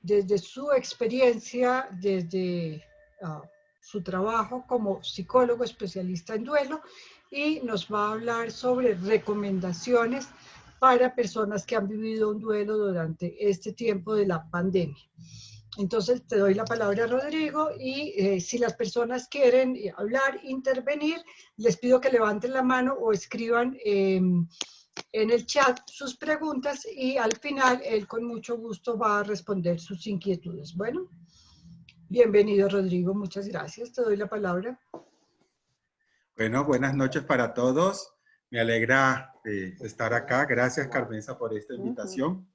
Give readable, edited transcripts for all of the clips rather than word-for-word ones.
desde su experiencia, desde su trabajo como psicólogo especialista en duelo, y nos va a hablar sobre recomendaciones para personas que han vivido un duelo durante este tiempo de la pandemia. Entonces te doy la palabra, Rodrigo, y si las personas quieren hablar, intervenir, les pido que levanten la mano o escriban en el chat sus preguntas, y al final él con mucho gusto va a responder sus inquietudes. Bueno, bienvenido, Rodrigo, muchas gracias, te doy la palabra. Bueno, buenas noches para todos. Me alegra estar acá. Gracias, Carmenza, por esta invitación.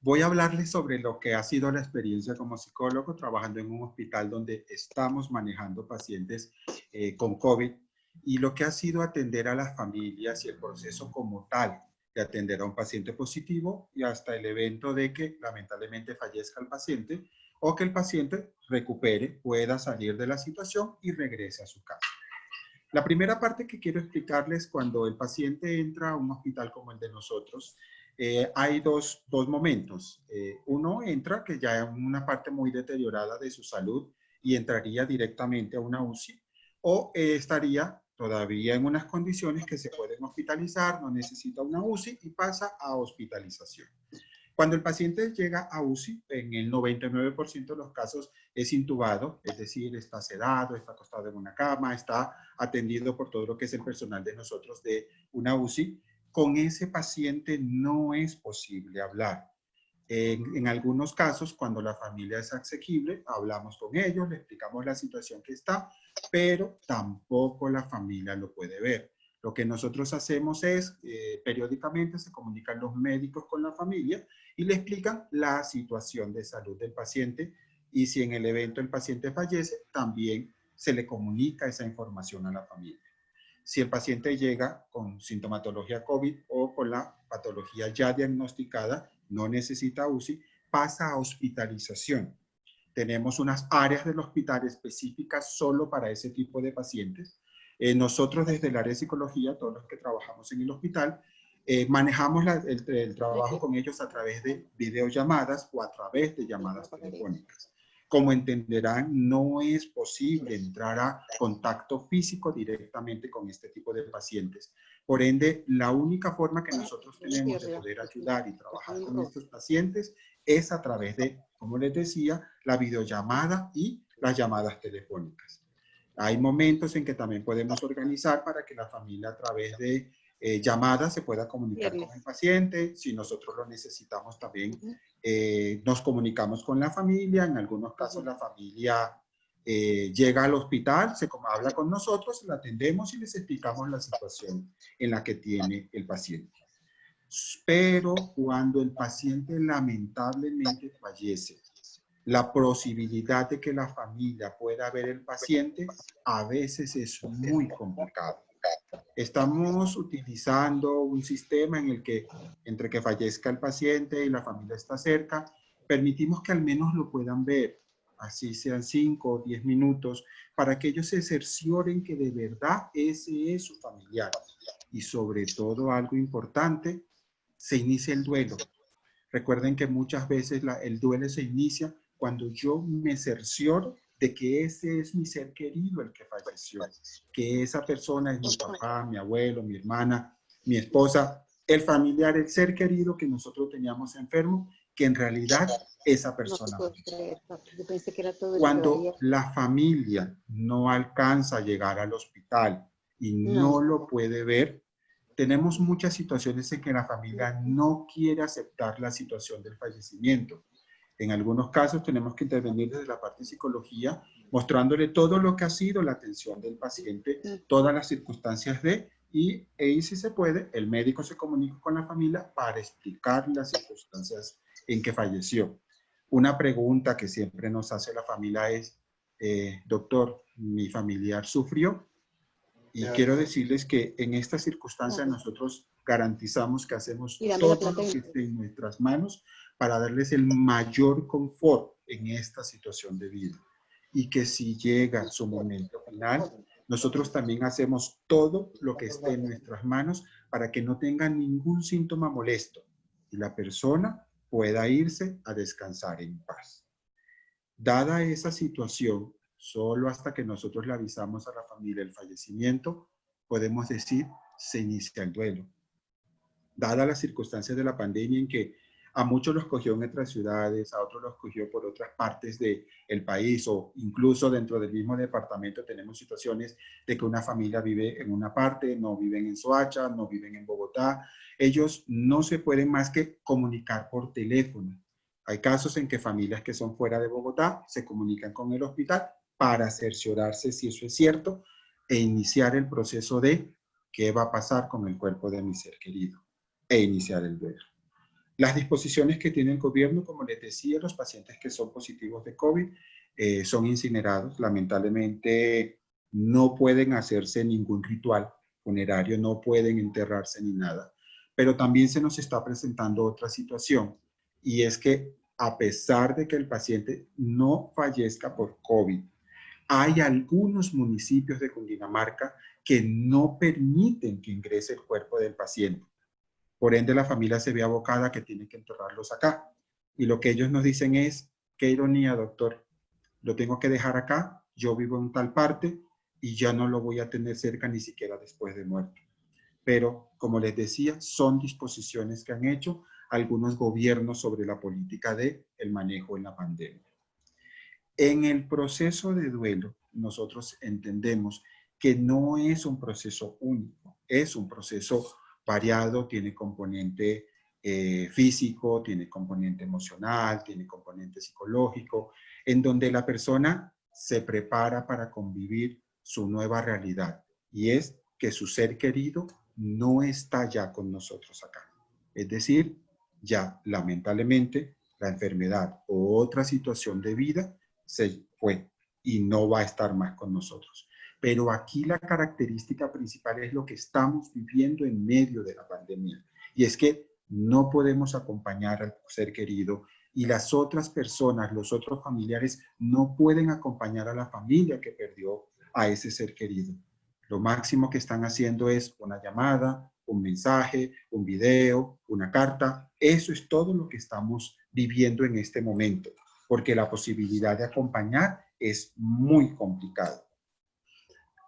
Voy a hablarles sobre lo que ha sido la experiencia como psicólogo trabajando en un hospital donde estamos manejando pacientes con COVID, y lo que ha sido atender a las familias y el proceso como tal de atender a un paciente positivo y hasta el evento de que lamentablemente fallezca el paciente o que el paciente recupere, pueda salir de la situación y regrese a su casa. La primera parte que quiero explicarles, cuando el paciente entra a un hospital como el de nosotros, hay dos momentos. Uno entra que ya es una parte muy deteriorada de su salud y entraría directamente a una UCI, o estaría todavía en unas condiciones que se pueden hospitalizar, no necesita una UCI y pasa a hospitalización. Cuando el paciente llega a UCI, en el 99% de los casos es intubado, es decir, está sedado, está acostado en una cama, está atendido por todo lo que es el personal de nosotros de una UCI. Con ese paciente no es posible hablar. En algunos casos, cuando la familia es asequible, hablamos con ellos, le explicamos la situación que está, pero tampoco la familia lo puede ver. Lo que nosotros hacemos es, periódicamente se comunican los médicos con la familia y le explican la situación de salud del paciente, y si en el evento el paciente fallece, también se le comunica esa información a la familia. Si el paciente llega con sintomatología COVID o con la patología ya diagnosticada, no necesita UCI, pasa a hospitalización. Tenemos unas áreas del hospital específicas solo para ese tipo de pacientes. Nosotros desde el área de psicología, todos los que trabajamos en el hospital, manejamos el trabajo con ellos a través de videollamadas o a través de llamadas telefónicas. Como entenderán, no es posible entrar a contacto físico directamente con este tipo de pacientes. Por ende, la única forma que nosotros tenemos de poder ayudar y trabajar con estos pacientes es a través de, como les decía, la videollamada y las llamadas telefónicas. Hay momentos en que también podemos organizar para que la familia a través de llamadas se pueda comunicar con el paciente. Si nosotros lo necesitamos también, nos comunicamos con la familia. En algunos casos la familia llega al hospital, habla con nosotros, la atendemos y les explicamos la situación en la que tiene el paciente. Pero cuando el paciente lamentablemente fallece, la posibilidad de que la familia pueda ver el paciente a veces es muy complicado. Estamos utilizando un sistema en el que, entre que fallezca el paciente y la familia está cerca, permitimos que al menos lo puedan ver, así sean 5 o 10 minutos, para que ellos se cercioren que de verdad ese es su familiar. Y sobre todo, algo importante, se inicia el duelo. Recuerden que muchas veces el duelo se inicia cuando yo me cercioro de que ese es mi ser querido el que falleció, que esa persona es mi papá, mi abuelo, mi hermana, mi esposa, el familiar, el ser querido que nosotros teníamos enfermo, que en realidad esa persona falleció. Cuando la familia no alcanza a llegar al hospital y no lo puede ver, tenemos muchas situaciones en que la familia no quiere aceptar la situación del fallecimiento. En algunos casos tenemos que intervenir desde la parte de psicología, mostrándole todo lo que ha sido la atención del paciente, todas las circunstancias y si se puede, el médico se comunica con la familia para explicar las circunstancias en que falleció. Una pregunta que siempre nos hace la familia es, doctor, ¿mi familiar sufrió? Y quiero decirles que en estas circunstancias nosotros garantizamos que hacemos todo lo que esté en nuestras manos para darles el mayor confort en esta situación de vida. Y que si llega su momento final, nosotros también hacemos todo lo que esté en nuestras manos para que no tengan ningún síntoma molesto y la persona pueda irse a descansar en paz. Dada esa situación, solo hasta que nosotros le avisamos a la familia el fallecimiento, podemos decir, se inicia el duelo. Dadas las circunstancias de la pandemia en que a muchos los cogió en otras ciudades, a otros los cogió por otras partes del país o incluso dentro del mismo departamento tenemos situaciones de que una familia vive en una parte, no viven en Soacha, no viven en Bogotá. Ellos no se pueden más que comunicar por teléfono. Hay casos en que familias que son fuera de Bogotá se comunican con el hospital para cerciorarse si eso es cierto e iniciar el proceso de qué va a pasar con el cuerpo de mi ser querido e iniciar el duelo. Las disposiciones que tiene el gobierno, como les decía, los pacientes que son positivos de COVID son incinerados. Lamentablemente no pueden hacerse ningún ritual funerario, no pueden enterrarse ni nada. Pero también se nos está presentando otra situación y es que a pesar de que el paciente no fallezca por COVID, hay algunos municipios de Cundinamarca que no permiten que ingrese el cuerpo del paciente. Por ende, la familia se ve abocada a que tiene que enterrarlos acá. Y lo que ellos nos dicen es, qué ironía, doctor, lo tengo que dejar acá, yo vivo en tal parte y ya no lo voy a tener cerca ni siquiera después de muerto. Pero, como les decía, son disposiciones que han hecho algunos gobiernos sobre la política del manejo en la pandemia. En el proceso de duelo, nosotros entendemos que no es un proceso único, es un proceso variado, tiene componente físico, tiene componente emocional, tiene componente psicológico, en donde la persona se prepara para convivir su nueva realidad y es que su ser querido no está ya con nosotros acá. Es decir, ya lamentablemente la enfermedad o otra situación de vida se fue y no va a estar más con nosotros. Pero aquí la característica principal es lo que estamos viviendo en medio de la pandemia. Y es que no podemos acompañar al ser querido y las otras personas, los otros familiares, no pueden acompañar a la familia que perdió a ese ser querido. Lo máximo que están haciendo es una llamada, un mensaje, un video, una carta. Eso es todo lo que estamos viviendo en este momento, porque la posibilidad de acompañar es muy complicado.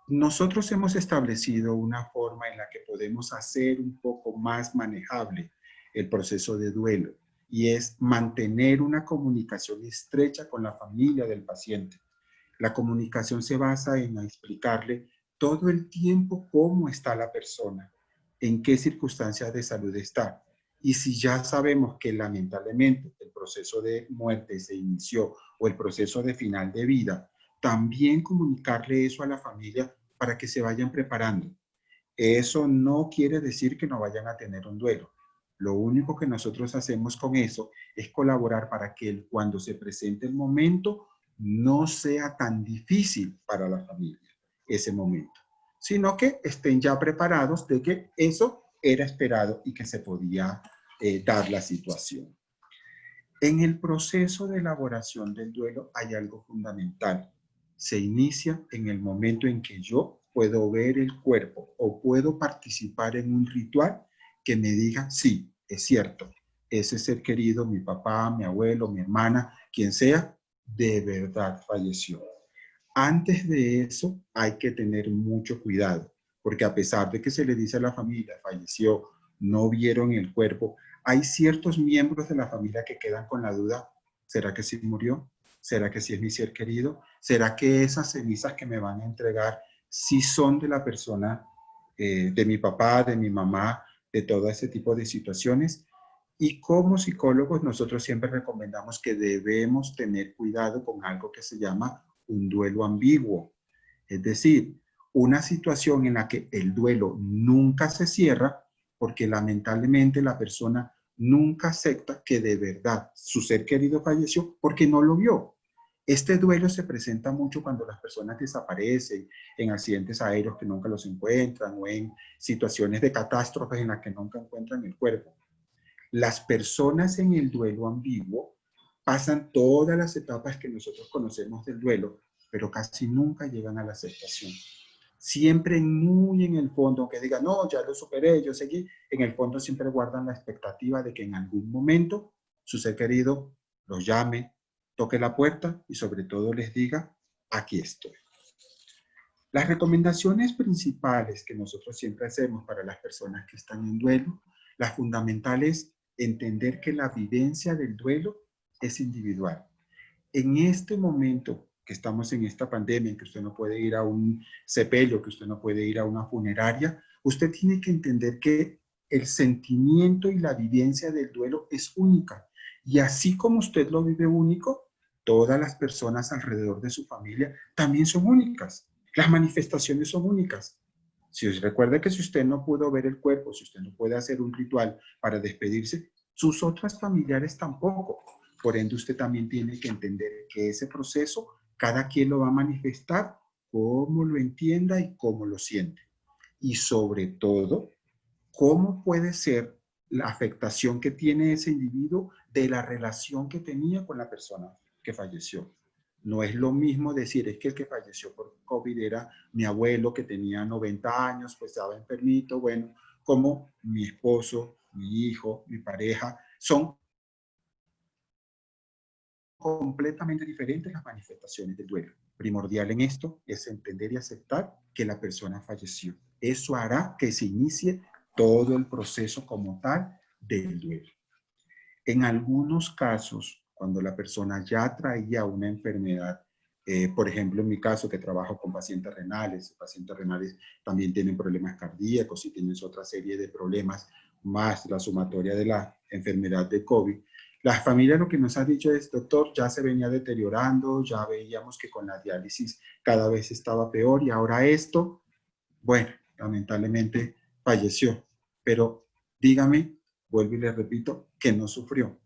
Nosotros hemos establecido una forma en la que podemos hacer un poco más manejable el proceso de duelo y es mantener una comunicación estrecha con la familia del paciente. La comunicación se basa en explicarle todo el tiempo cómo está la persona, en qué circunstancias de salud está. Y si ya sabemos que lamentablemente el proceso de muerte se inició o el proceso de final de vida, también comunicarle eso a la familia para que se vayan preparando. Eso no quiere decir que no vayan a tener un duelo. Lo único que nosotros hacemos con eso es colaborar para que cuando se presente el momento no sea tan difícil para la familia ese momento, sino que estén ya preparados de que eso era esperado y que se podía dar la situación. En el proceso de elaboración del duelo hay algo fundamental. Se inicia en el momento en que yo puedo ver el cuerpo o puedo participar en un ritual que me diga, sí, es cierto, ese ser querido, mi papá, mi abuelo, mi hermana, quien sea, de verdad falleció. Antes de eso hay que tener mucho cuidado, porque a pesar de que se le dice a la familia, falleció, no vieron el cuerpo, hay ciertos miembros de la familia que quedan con la duda, ¿será que sí murió? ¿Será que sí es mi ser querido? ¿Será que esas cenizas que me van a entregar sí son de la persona, de mi papá, de mi mamá, de todo ese tipo de situaciones? Y como psicólogos nosotros siempre recomendamos que debemos tener cuidado con algo que se llama un duelo ambiguo. Es decir, una situación en la que el duelo nunca se cierra porque lamentablemente la persona nunca acepta que de verdad su ser querido falleció porque no lo vio. Este duelo se presenta mucho cuando las personas desaparecen en accidentes aéreos que nunca los encuentran o en situaciones de catástrofes en las que nunca encuentran el cuerpo. Las personas en el duelo ambiguo pasan todas las etapas que nosotros conocemos del duelo, pero casi nunca llegan a la aceptación. Siempre muy en el fondo, aunque digan, no, ya lo superé, yo seguí, en el fondo siempre guardan la expectativa de que en algún momento su ser querido los llame, toque la puerta y sobre todo les diga, aquí estoy. Las recomendaciones principales que nosotros siempre hacemos para las personas que están en duelo, la fundamental es entender que la vivencia del duelo es individual. En este momento que estamos en esta pandemia, en que usted no puede ir a un sepelio, que usted no puede ir a una funeraria, usted tiene que entender que el sentimiento y la vivencia del duelo es única. Y así como usted lo vive único, todas las personas alrededor de su familia también son únicas. Las manifestaciones son únicas. Si os recuerda que si usted no pudo ver el cuerpo, si usted no puede hacer un ritual para despedirse, sus otras familiares tampoco. Por ende, usted también tiene que entender que ese proceso, cada quien lo va a manifestar como lo entienda y cómo lo siente. Y sobre todo, cómo puede ser la afectación que tiene ese individuo de la relación que tenía con la persona que falleció. No es lo mismo decir, es que el que falleció por COVID era mi abuelo que tenía 90 años, pues estaba enfermito, bueno, como mi esposo, mi hijo, mi pareja, son completamente diferentes las manifestaciones del duelo. Primordial en esto es entender y aceptar que la persona falleció. Eso hará que se inicie todo el proceso como tal del duelo. En algunos casos, cuando la persona ya traía una enfermedad, por ejemplo, en mi caso que trabajo con pacientes renales también tienen problemas cardíacos y tienen otra serie de problemas, más la sumatoria de la enfermedad de COVID. La familia lo que nos ha dicho es, doctor, ya se venía deteriorando, ya veíamos que con la diálisis cada vez estaba peor y ahora esto, bueno, lamentablemente falleció. Pero dígame, vuelvo y le repito, que no sufrió.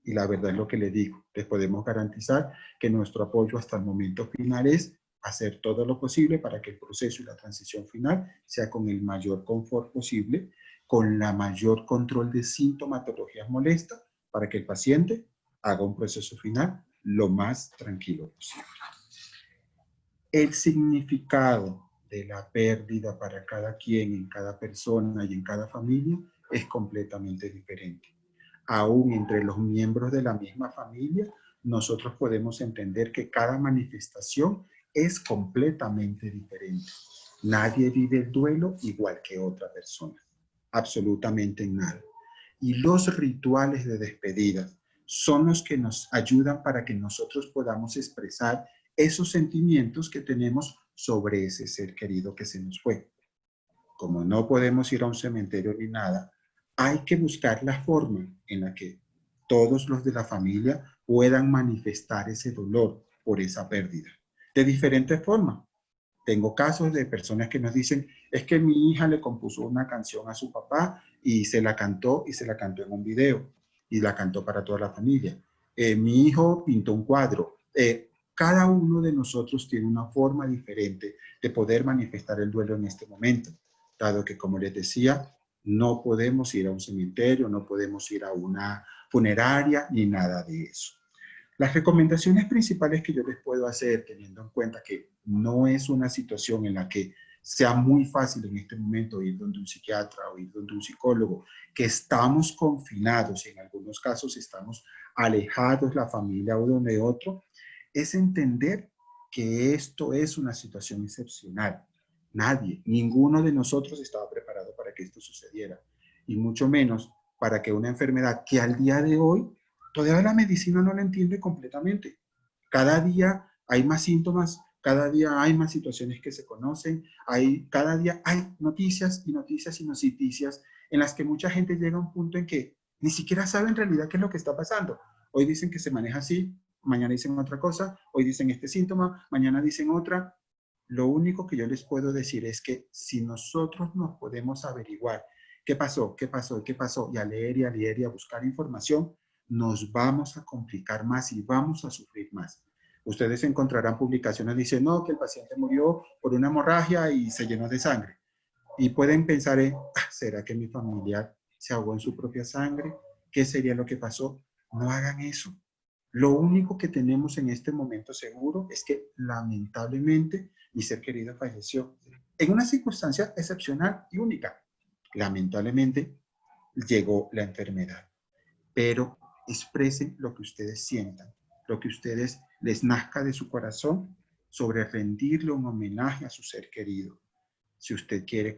Y la verdad es lo que le digo, les podemos garantizar que nuestro apoyo hasta el momento final es hacer todo lo posible para que el proceso y la transición final sea con el mayor confort posible, con la mayor control de sintomatologías molestas, para que el paciente haga un proceso final lo más tranquilo posible. El significado de la pérdida para cada quien, en cada persona y en cada familia, es completamente diferente. Aún entre los miembros de la misma familia, nosotros podemos entender que cada manifestación es completamente diferente. Nadie vive el duelo igual que otra persona, absolutamente en nada. Y los rituales de despedida son los que nos ayudan para que nosotros podamos expresar esos sentimientos que tenemos sobre ese ser querido que se nos fue. Como no podemos ir a un cementerio ni nada, hay que buscar la forma en la que todos los de la familia puedan manifestar ese dolor por esa pérdida. De diferentes formas. Tengo casos de personas que nos dicen, es que mi hija le compuso una canción a su papá y se la cantó en un video y la cantó para toda la familia. Mi hijo pintó un cuadro. Cada uno de nosotros tiene una forma diferente de poder manifestar el duelo en este momento, dado que, como les decía, no podemos ir a un cementerio, no podemos ir a una funeraria ni nada de eso. Las recomendaciones principales que yo les puedo hacer, teniendo en cuenta que no es una situación en la que sea muy fácil en este momento ir donde un psiquiatra o ir donde un psicólogo, que estamos confinados y en algunos casos estamos alejados la familia uno de otro, es entender que esto es una situación excepcional. Nadie, ninguno de nosotros estaba preparado para que esto sucediera, y mucho menos para que una enfermedad que al día de hoy todavía la medicina no la entiende completamente. Cada día hay más síntomas, cada día hay más situaciones que se conocen, cada día hay noticias y noticias y noticias en las que mucha gente llega a un punto en que ni siquiera sabe en realidad qué es lo que está pasando. Hoy dicen que se maneja así, mañana dicen otra cosa, hoy dicen este síntoma, mañana dicen otra. Lo único que yo les puedo decir es que si nosotros nos podemos averiguar qué pasó, qué pasó, qué pasó, y a leer y a leer y a buscar información, nos vamos a complicar más y vamos a sufrir más. Ustedes encontrarán publicaciones que dicen, no, que el paciente murió por una hemorragia y se llenó de sangre. Y pueden pensar, ¿será que mi familiar se ahogó en su propia sangre? ¿Qué sería lo que pasó? No hagan eso. Lo único que tenemos en este momento seguro es que lamentablemente mi ser querido falleció en una circunstancia excepcional y única. Lamentablemente llegó la enfermedad, pero expresen lo que ustedes sientan, lo que ustedes les nazca de su corazón sobre rendirle un homenaje a su ser querido. Si usted quiere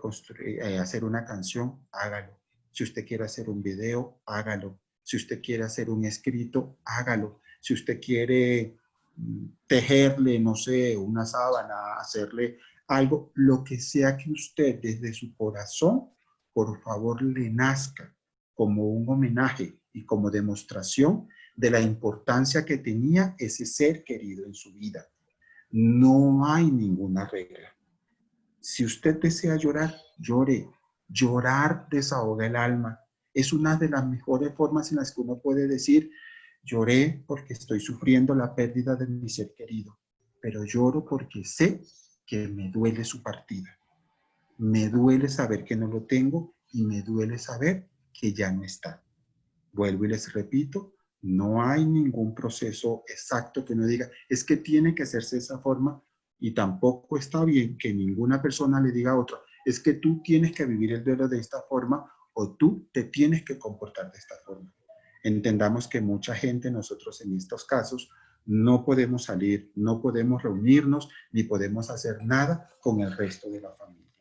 hacer una canción, hágalo. Si usted quiere hacer un video, hágalo. Si usted quiere hacer un escrito, hágalo. Si usted quiere tejerle, no sé, una sábana, hacerle algo, lo que sea que usted desde su corazón, por favor, le nazca como un homenaje y como demostración de la importancia que tenía ese ser querido en su vida. No hay ninguna regla. Si usted desea llorar, llore. Llorar desahoga el alma. Es una de las mejores formas en las que uno puede decir, lloré porque estoy sufriendo la pérdida de mi ser querido, pero lloro porque sé que me duele su partida. Me duele saber que no lo tengo y me duele saber que ya no está. Vuelvo y les repito, no hay ningún proceso exacto que uno diga, es que tiene que hacerse de esa forma, y tampoco está bien que ninguna persona le diga a otro, es que tú tienes que vivir el duelo de esta forma o tú te tienes que comportar de esta forma. Entendamos que mucha gente, nosotros en estos casos, no podemos salir, no podemos reunirnos, ni podemos hacer nada con el resto de la familia.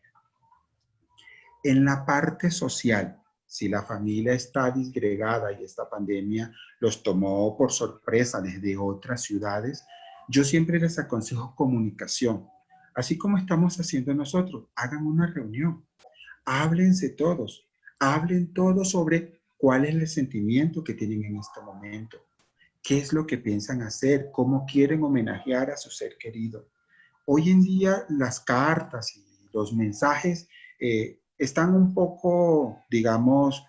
En la parte social, si la familia está disgregada y esta pandemia los tomó por sorpresa desde otras ciudades, yo siempre les aconsejo comunicación. Así como estamos haciendo nosotros, hagan una reunión, háblense todos, hablen todos sobre cuál es el sentimiento que tienen en este momento, qué es lo que piensan hacer, cómo quieren homenajear a su ser querido. Hoy en día las cartas y los mensajes están un poco, digamos,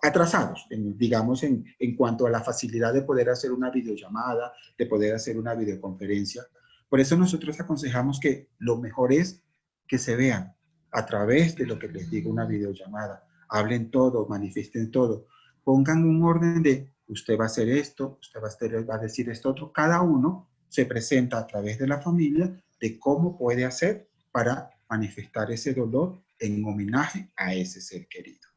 atrasados, en cuanto a la facilidad de poder hacer una videollamada, de poder hacer una videoconferencia. Por eso nosotros aconsejamos que lo mejor es que se vean a través de lo que les digo, una videollamada. Hablen todo, manifiesten todo. Pongan un orden de usted va a hacer esto, usted va a decir esto otro. Cada uno se presenta a través de la familia de cómo puede hacer para manifestar ese dolor en homenaje a ese ser querido.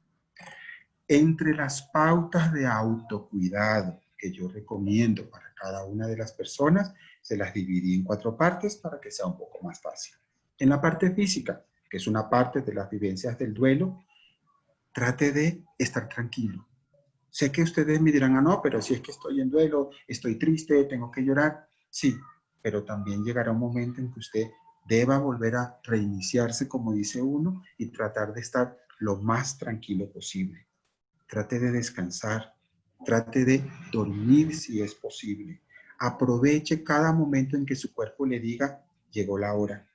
Entre las pautas de autocuidado que yo recomiendo para cada una de las personas, se las dividí en 4 partes para que sea un poco más fácil. En la parte física, que es una parte de las vivencias del duelo, trate de estar tranquilo. Sé que ustedes me dirán, no, pero si es que estoy en duelo, estoy triste, tengo que llorar. Sí, pero también llegará un momento en que usted deba volver a reiniciarse, como dice uno, y tratar de estar lo más tranquilo posible. Trate de descansar, trate de dormir si es posible. Aproveche cada momento en que su cuerpo le diga, llegó la hora.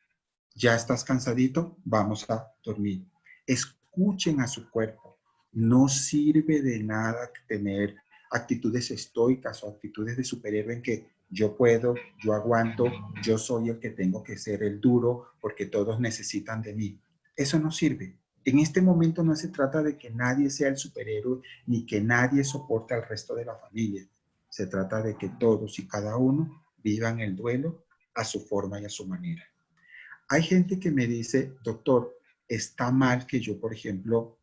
Ya estás cansadito, vamos a dormir. Escuchen a su cuerpo. No sirve de nada tener actitudes estoicas o actitudes de superhéroe en que yo puedo, yo aguanto, yo soy el que tengo que ser el duro porque todos necesitan de mí. Eso no sirve. En este momento no se trata de que nadie sea el superhéroe ni que nadie soporte al resto de la familia. Se trata de que todos y cada uno vivan el duelo a su forma y a su manera. Hay gente que me dice, doctor, está mal que yo, por ejemplo,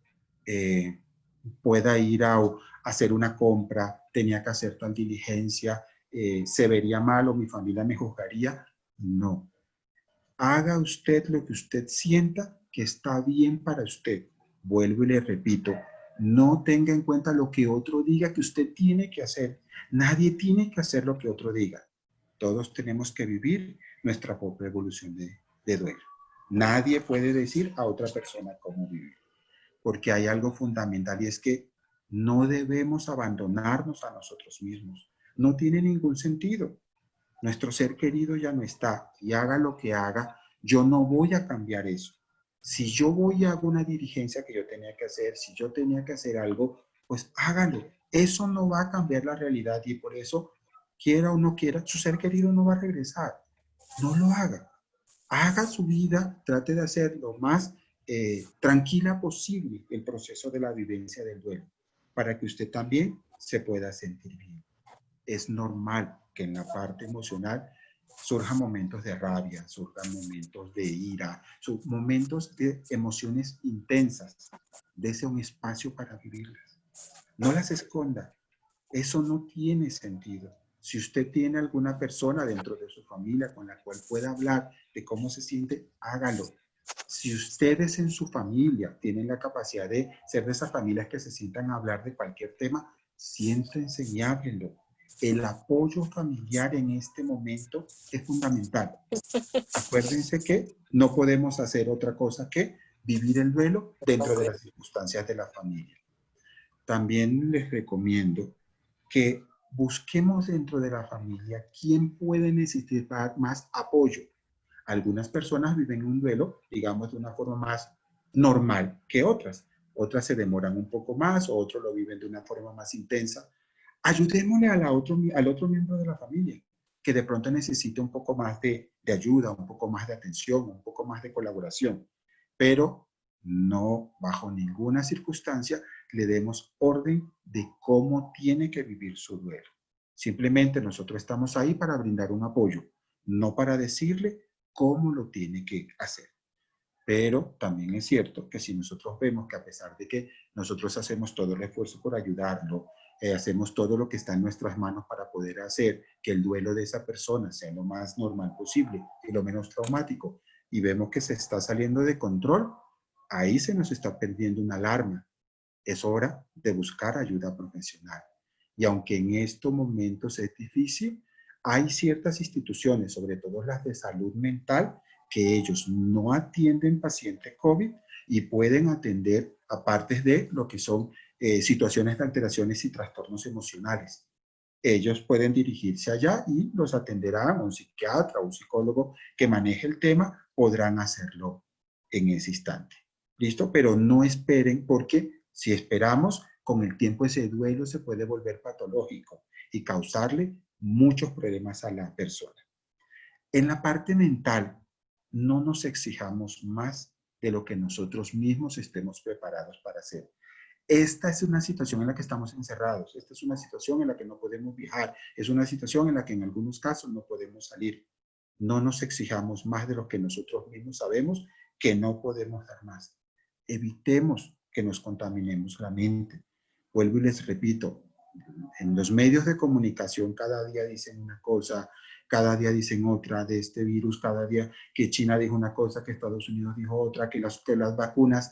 pueda ir a hacer una compra, tenía que hacer tal diligencia, se vería mal o mi familia me juzgaría. No. Haga usted lo que usted sienta que está bien para usted. Vuelvo y le repito, no tenga en cuenta lo que otro diga que usted tiene que hacer. Nadie tiene que hacer lo que otro diga. Todos tenemos que vivir nuestra propia evolución de duelo. Nadie puede decir a otra persona cómo vivir, porque hay algo fundamental y es que no debemos abandonarnos a nosotros mismos. No tiene ningún sentido. Nuestro ser querido ya no está y haga lo que haga, yo no voy a cambiar eso. Si yo voy a hago una diligencia que yo tenía que hacer, si yo tenía que hacer algo, pues hágalo. Eso no va a cambiar la realidad y por eso, quiera o no quiera, su ser querido no va a regresar. No lo haga. Haga su vida, trate de hacer lo más tranquila posible el proceso de la vivencia del duelo, para que usted también se pueda sentir bien. Es normal que en la parte emocional surjan momentos de rabia, surjan momentos de ira, momentos de emociones intensas. Dese un espacio para vivirlas. No las esconda. Eso no tiene sentido. Si usted tiene alguna persona dentro de su familia con la cual pueda hablar de cómo se siente, hágalo. Si ustedes en su familia tienen la capacidad de ser de esas familias que se sientan a hablar de cualquier tema, siéntense y háblenlo. El apoyo familiar en este momento es fundamental. Acuérdense que no podemos hacer otra cosa que vivir el duelo dentro de las circunstancias de la familia. También les recomiendo que busquemos dentro de la familia quién puede necesitar más apoyo. Algunas personas viven un duelo, digamos, de una forma más normal que otras. Otras se demoran un poco más, o otros lo viven de una forma más intensa. Ayudémosle al otro miembro de la familia, que de pronto necesite un poco más de ayuda, un poco más de atención, un poco más de colaboración. Pero no, bajo ninguna circunstancia, le demos orden de cómo tiene que vivir su duelo. Simplemente nosotros estamos ahí para brindar un apoyo, no para decirle cómo lo tiene que hacer. Pero también es cierto que si nosotros vemos que a pesar de que nosotros hacemos todo el esfuerzo por ayudarlo, hacemos todo lo que está en nuestras manos para poder hacer que el duelo de esa persona sea lo más normal posible y lo menos traumático, y vemos que se está saliendo de control, ahí se nos está perdiendo una alarma. Es hora de buscar ayuda profesional. Y aunque en estos momentos es difícil, hay ciertas instituciones, sobre todo las de salud mental, que ellos no atienden pacientes COVID y pueden atender aparte de lo que son situaciones de alteraciones y trastornos emocionales. Ellos pueden dirigirse allá y los atenderá un psiquiatra o un psicólogo que maneje el tema, podrán hacerlo en ese instante. ¿Listo? Pero no esperen, porque si esperamos, con el tiempo ese duelo se puede volver patológico y causarle muchos problemas a la persona. En la parte mental, no nos exijamos más de lo que nosotros mismos estemos preparados para hacer. Esta es una situación en la que estamos encerrados, esta es una situación en la que no podemos viajar, es una situación en la que en algunos casos no podemos salir. No nos exijamos más de lo que nosotros mismos sabemos que no podemos dar más. Evitemos que nos contaminemos la mente. Vuelvo y les repito, en los medios de comunicación cada día dicen una cosa, cada día dicen otra de este virus, cada día que China dijo una cosa, que Estados Unidos dijo otra, que las vacunas.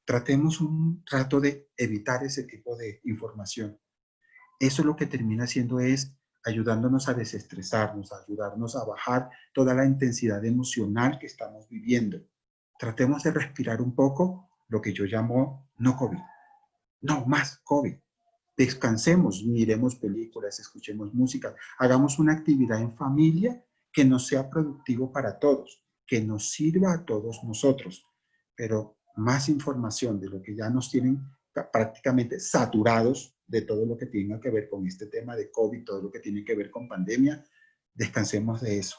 Tratemos un trato de evitar ese tipo de información. Eso lo que termina haciendo es ayudándonos a desestresarnos, a ayudarnos a bajar toda la intensidad emocional que estamos viviendo. Tratemos de respirar un poco lo que yo llamo no COVID, no más COVID. Descansemos, miremos películas, escuchemos música, hagamos una actividad en familia que nos sea productivo para todos, que nos sirva a todos nosotros. Pero más información de lo que ya nos tienen prácticamente saturados de todo lo que tenga que ver con este tema de COVID, todo lo que tiene que ver con pandemia, descansemos de eso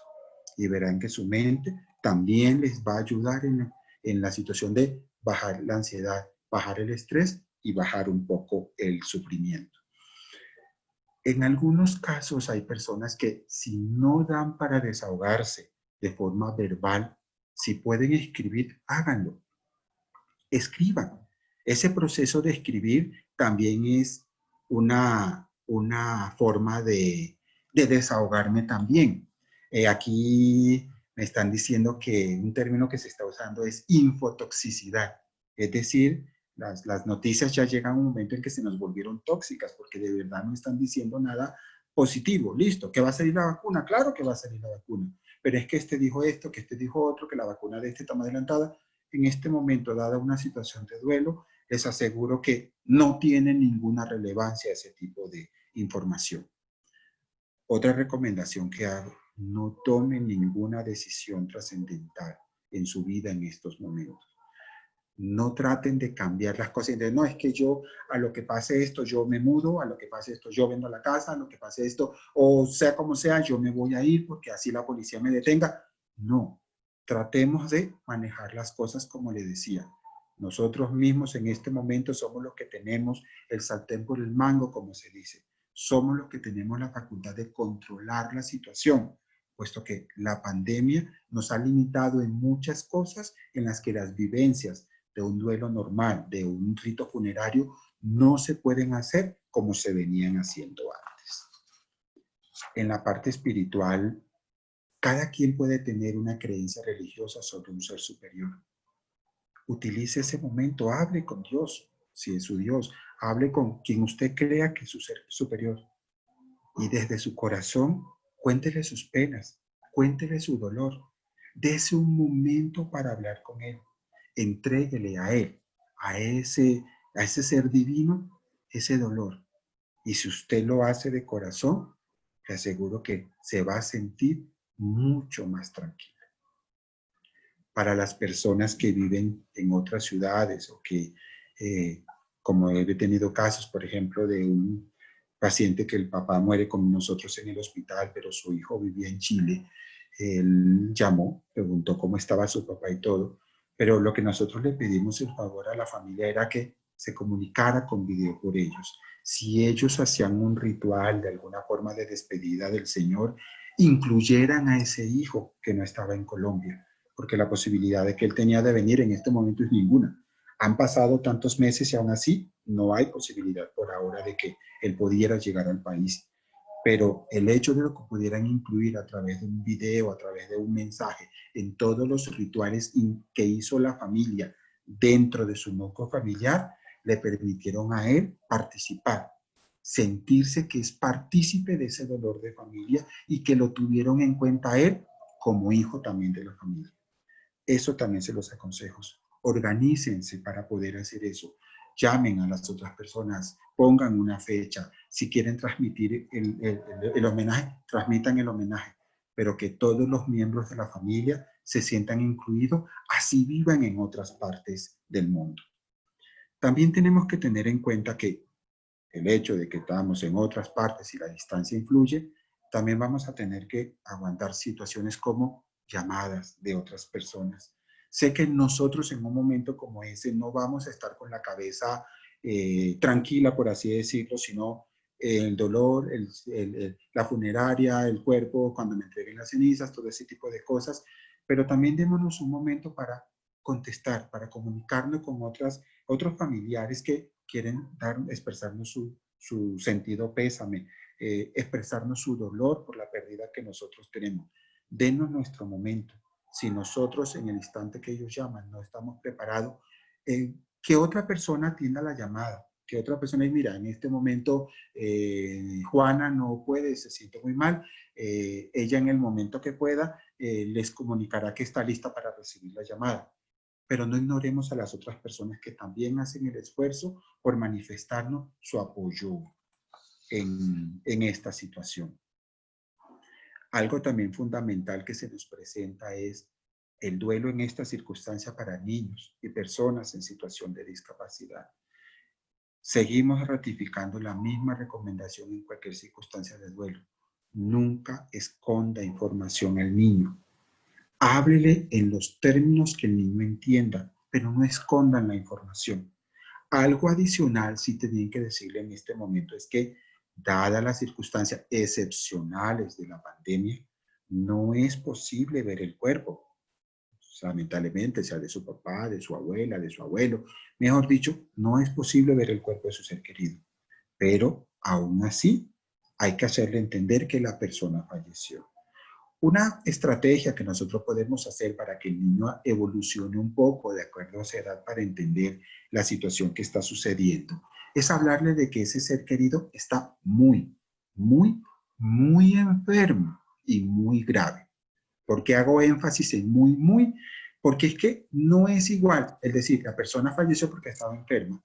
y verán que su mente también les va a ayudar en la situación de bajar la ansiedad, bajar el estrés y bajar un poco el sufrimiento. En algunos casos hay personas que si no dan para desahogarse de forma verbal, si pueden escribir, háganlo. Escriban. Ese proceso de escribir también es una forma de desahogarme también. Aquí me están diciendo que un término que se está usando es infotoxicidad. Es decir, las noticias ya llegan a un momento en que se nos volvieron tóxicas porque de verdad no están diciendo nada positivo. Listo, ¿que va a salir la vacuna? Claro que va a salir la vacuna. Pero es que este dijo esto, que este dijo otro, que la vacuna de este está más adelantada. En este momento, dada una situación de duelo, les aseguro que no tiene ninguna relevancia ese tipo de información. Otra recomendación que hago, no tomen ninguna decisión trascendental en su vida en estos momentos. No traten de cambiar las cosas. De, no, es que yo, a lo que pase esto, yo me mudo, a lo que pase esto, yo vendo la casa, a lo que pase esto, o sea como sea, yo me voy a ir porque así la policía me detenga. No, tratemos de manejar las cosas como le decía. Nosotros mismos en este momento somos los que tenemos el sartén por el mango, como se dice. Somos los que tenemos la facultad de controlar la situación, puesto que la pandemia nos ha limitado en muchas cosas en las que las vivencias de un duelo normal, de un rito funerario, no se pueden hacer como se venían haciendo antes. En la parte espiritual, cada quien puede tener una creencia religiosa sobre un ser superior. Utilice ese momento, hable con Dios, si es su Dios, hable con quien usted crea que es su ser superior. Y desde su corazón, cuéntele sus penas, cuéntele su dolor. Dese un momento para hablar con Él. Entréguele a Él, a ese ser divino, ese dolor. Y si usted lo hace de corazón, le aseguro que se va a sentir mucho más tranquilo. Para las personas que viven en otras ciudades o que, como he tenido casos, por ejemplo, de un paciente que el papá muere con nosotros en el hospital, pero su hijo vivía en Chile, él llamó, preguntó cómo estaba su papá y todo, pero lo que nosotros le pedimos el favor a la familia era que se comunicara con video por ellos. Si ellos hacían un ritual de alguna forma de despedida del Señor, incluyeran a ese hijo que no estaba en Colombia, porque la posibilidad de que él tenía de venir en este momento es ninguna. Han pasado tantos meses y aún así no hay posibilidad por ahora de que él pudiera llegar al país. Pero el hecho de lo que pudieran incluir a través de un video, a través de un mensaje, en todos los rituales que hizo la familia dentro de su núcleo familiar, le permitieron a él participar, sentirse que es partícipe de ese dolor de familia y que lo tuvieron en cuenta a él como hijo también de la familia. Eso también se los aconsejo. Organícense para poder hacer eso. Llamen a las otras personas, pongan una fecha. Si quieren transmitir el homenaje, transmitan el homenaje, pero que todos los miembros de la familia se sientan incluidos, así vivan en otras partes del mundo. También tenemos que tener en cuenta que el hecho de que estamos en otras partes y la distancia influye, también vamos a tener que aguantar situaciones como llamadas de otras personas. Sé que nosotros en un momento como ese no vamos a estar con la cabeza tranquila, por así decirlo, sino el dolor, la funeraria, el cuerpo, cuando me entreguen las cenizas, todo ese tipo de cosas, pero también démonos un momento para contestar, para comunicarnos con otros familiares que quieren expresarnos su sentido pésame, expresarnos su dolor por la pérdida que nosotros tenemos. Denos nuestro momento. Si nosotros en el instante que ellos llaman no estamos preparados, que otra persona atienda la llamada, que otra persona diga, mira, en este momento Juana no puede, se siente muy mal, ella en el momento que pueda les comunicará que está lista para recibir la llamada. Pero no ignoremos a las otras personas que también hacen el esfuerzo por manifestarnos su apoyo en esta situación. Algo también fundamental que se nos presenta es el duelo en esta circunstancia para niños y personas en situación de discapacidad. Seguimos ratificando la misma recomendación en cualquier circunstancia de duelo. Nunca esconda información al niño. Háblele en los términos que el niño entienda, pero no escondan la información. Algo adicional sí tienen que decirle en este momento es que, dadas las circunstancias excepcionales de la pandemia, no es posible ver el cuerpo. Lamentablemente, sea de su papá, de su abuela, de su abuelo. Mejor dicho, no es posible ver el cuerpo de su ser querido. Pero, aún así, hay que hacerle entender que la persona falleció. Una estrategia que nosotros podemos hacer para que el niño evolucione un poco de acuerdo a su edad para entender la situación que está sucediendo es hablarle de que ese ser querido está muy, muy, muy enfermo y muy grave. ¿Por qué hago énfasis en muy, muy? Porque es que no es igual, es decir, la persona falleció porque estaba enferma,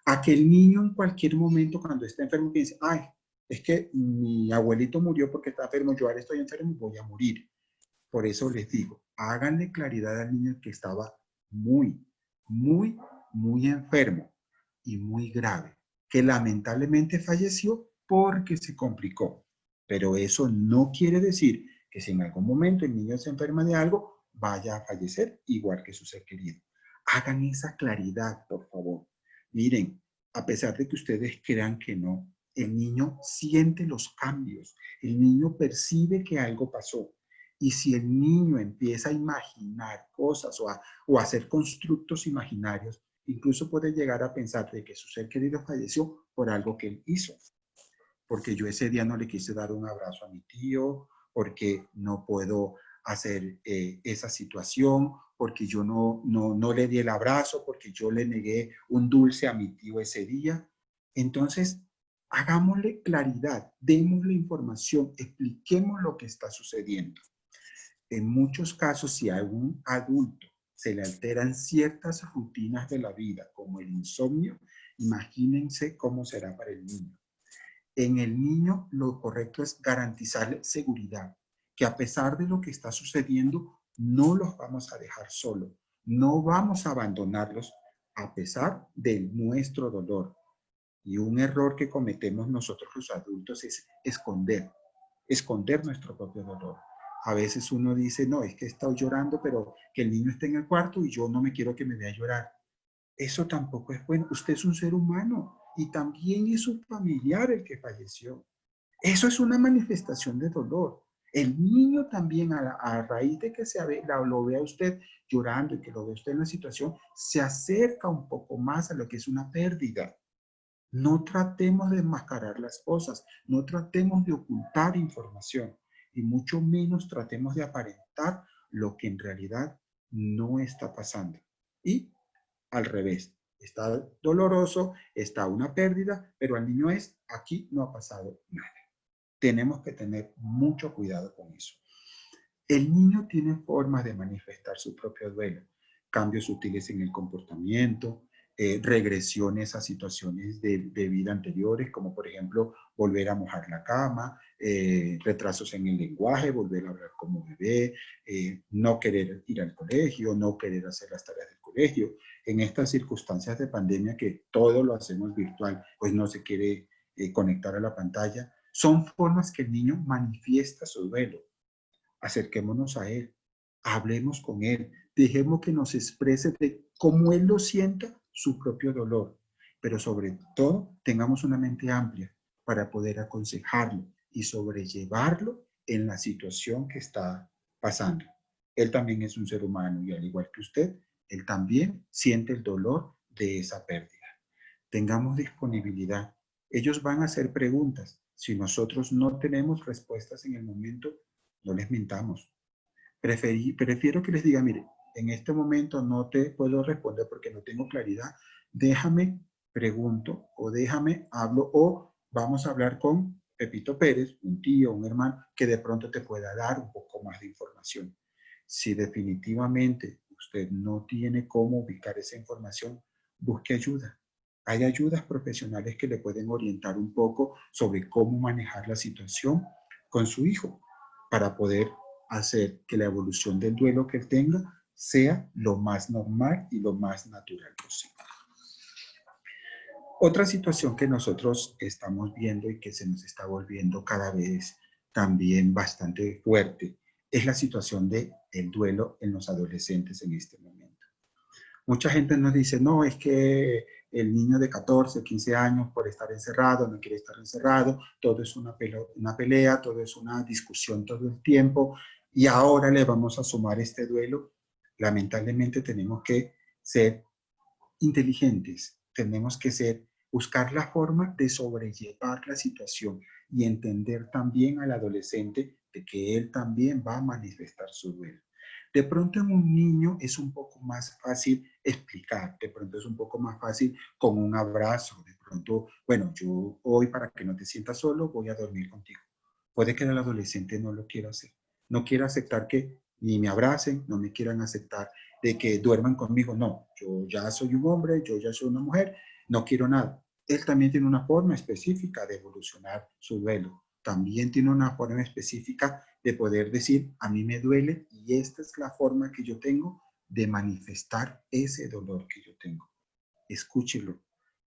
a que el niño en cualquier momento cuando está enfermo piense, ay, es que mi abuelito murió porque está enfermo, yo ahora estoy enfermo y voy a morir. Por eso les digo, háganle claridad al niño que estaba muy, muy, muy enfermo y muy grave, que lamentablemente falleció porque se complicó. Pero eso no quiere decir que si en algún momento el niño se enferma de algo, vaya a fallecer igual que su ser querido. Hagan esa claridad, por favor. Miren, a pesar de que ustedes crean que no, el niño siente los cambios, el niño percibe que algo pasó. Y si el niño empieza a imaginar cosas o a hacer constructos imaginarios, Incluso puede llegar a pensar de que su ser querido falleció por algo que él hizo. Porque yo ese día no le quise dar un abrazo a mi tío, porque no puedo hacer esa situación, porque yo no le di el abrazo, porque yo le negué un dulce a mi tío ese día. Entonces, hagámosle claridad, démosle información, expliquemos lo que está sucediendo. En muchos casos, si a un adulto se le alteran ciertas rutinas de la vida, como el insomnio, imagínense cómo será para el niño. En el niño lo correcto es garantizarle seguridad, que a pesar de lo que está sucediendo, no los vamos a dejar solos, no vamos a abandonarlos a pesar de nuestro dolor. Y un error que cometemos nosotros los adultos es esconder nuestro propio dolor. A veces uno dice, no, es que he estado llorando, pero que el niño esté en el cuarto y yo no me quiero que me vea llorar. Eso tampoco es bueno. Usted es un ser humano y también es un familiar el que falleció. Eso es una manifestación de dolor. El niño también, a raíz de que lo vea usted llorando y que lo vea usted en la situación, se acerca un poco más a lo que es una pérdida. No tratemos de enmascarar las cosas, no tratemos de ocultar información y mucho menos tratemos de aparentar lo que en realidad no está pasando. Y al revés, está doloroso, está una pérdida, pero al niño aquí no ha pasado nada. Tenemos que tener mucho cuidado con eso. El niño tiene formas de manifestar su propio duelo, cambios sutiles en el comportamiento, regresiones a situaciones de vida anteriores, como por ejemplo volver a mojar la cama, retrasos en el lenguaje, volver a hablar como bebé, no querer ir al colegio, no querer hacer las tareas del colegio. En estas circunstancias de pandemia que todo lo hacemos virtual, pues no se quiere conectar a la pantalla, son formas que el niño manifiesta su duelo. Acerquémonos a él, hablemos con él, dejemos que nos exprese de cómo él lo sienta, su propio dolor, pero sobre todo tengamos una mente amplia para poder aconsejarlo y sobrellevarlo en la situación que está pasando. Él también es un ser humano y al igual que usted, él también siente el dolor de esa pérdida. Tengamos disponibilidad. Ellos van a hacer preguntas. Si nosotros no tenemos respuestas en el momento, no les mintamos. Prefiero que les diga, mire, en este momento no te puedo responder porque no tengo claridad. Déjame, pregunto, o déjame, hablo, o vamos a hablar con Pepito Pérez, un tío, un hermano, que de pronto te pueda dar un poco más de información. Si definitivamente usted no tiene cómo ubicar esa información, busque ayuda. Hay ayudas profesionales que le pueden orientar un poco sobre cómo manejar la situación con su hijo para poder hacer que la evolución del duelo que él tenga sea lo más normal y lo más natural posible. Otra situación que nosotros estamos viendo y que se nos está volviendo cada vez también bastante fuerte es la situación del duelo en los adolescentes en este momento. Mucha gente nos dice, no, es que el niño de 14, 15 años por estar encerrado, no quiere estar encerrado, todo es una pelea, todo es una discusión todo el tiempo y ahora le vamos a sumar este duelo. Lamentablemente tenemos que ser inteligentes, tenemos que buscar la forma de sobrellevar la situación y entender también al adolescente de que él también va a manifestar su duelo. De pronto en un niño es un poco más fácil explicar, de pronto es un poco más fácil con un abrazo, de pronto, bueno, yo hoy para que no te sientas solo voy a dormir contigo. Puede que el adolescente no lo quiera hacer, no quiera aceptar que ni me abracen, no me quieran aceptar de que duerman conmigo, no, yo ya soy un hombre, yo ya soy una mujer, no quiero nada. Él también tiene una forma específica de evolucionar su duelo, también tiene una forma específica de poder decir, a mí me duele y esta es la forma que yo tengo de manifestar ese dolor que yo tengo. Escúchelo.